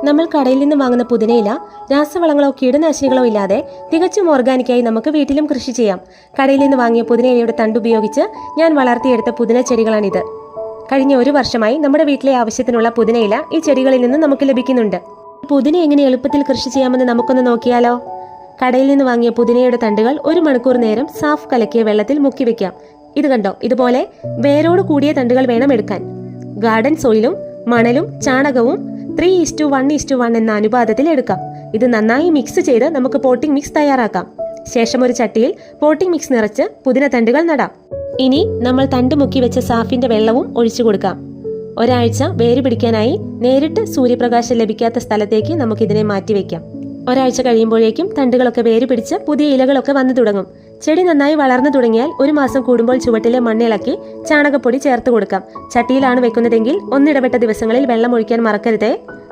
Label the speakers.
Speaker 1: നമ്മൾ കടയിൽ നിന്ന് വാങ്ങുന്ന പുതിനയില രാസവളങ്ങളോ കീടനാശിനികളോ ഇല്ലാതെ തികച്ചും ഓർഗാനിക്കായി നമുക്ക് വീട്ടിലും കൃഷി ചെയ്യാം. കടയിൽ നിന്ന് വാങ്ങിയ പുതിനയിലയുടെ തണ്ടുപയോഗിച്ച് ഞാൻ വളർത്തിയെടുത്ത പുതിന ചെടികളാണിത്. കഴിഞ്ഞ 1 വർഷമായി നമ്മുടെ വീട്ടിലെ ആവശ്യത്തിനുള്ള പുതിനയില ഈ ചെടികളിൽ നിന്ന് നമുക്ക് ലഭിക്കുന്നുണ്ട്. പുതിന എങ്ങനെ എളുപ്പത്തിൽ കൃഷി ചെയ്യാമെന്ന് നമുക്കൊന്ന് നോക്കിയാലോ. കടയിൽ നിന്ന് വാങ്ങിയ പുതിനയുടെ തണ്ടുകൾ 1 മണിക്കൂർ നേരം സാഫ് കലക്കിയ വെള്ളത്തിൽ മുക്കി വെക്കാം. ഇത് കണ്ടോ, ഇതുപോലെ വേരോട് കൂടിയ തണ്ടുകൾ വേണം എടുക്കാൻ. ഗാർഡൻ സോയിലും മണലും ചാണകവും 3:1:1 എന്ന അനുപാതത്തിൽ എടുക്കാം. ഇത് നന്നായി മിക്സ് ചെയ്ത് നമുക്ക് പോട്ടിംഗ് മിക്സ് തയ്യാറാക്കാം. ശേഷം ഒരു ചട്ടിയിൽ പോട്ടിംഗ് മിക്സ് നിറച്ച് പുതിന തണ്ടുകൾ നടാം. ഇനി നമ്മൾ തണ്ട് മുക്കി വെച്ച സാഫിന്റെ വെള്ളവും ഒഴിച്ചു കൊടുക്കാം. ഒരാഴ്ച വേര് പിടിക്കാനായി നേരിട്ട് സൂര്യപ്രകാശം ലഭിക്കാത്ത സ്ഥലത്തേക്ക് നമുക്കിതിനെ മാറ്റിവെക്കാം. ഒരാഴ്ച കഴിയുമ്പോഴേക്കും തണ്ടുകളൊക്കെ വേര് പിടിച്ച് പുതിയ ഇലകളൊക്കെ വന്നു തുടങ്ങും. ചെടി നന്നായി വളർന്നു തുടങ്ങിയാൽ 1 മാസം കൂടുമ്പോൾ ചുവട്ടിലെ മണ്ണിളക്കി ചാണകപ്പൊടി ചേർത്ത് കൊടുക്കാം. ചട്ടിയിലാണ് വെക്കുന്നതെങ്കിൽ ഒന്നിടവിട്ട ദിവസങ്ങളിൽ വെള്ളം ഒഴിക്കാൻ മറക്കരുതേ.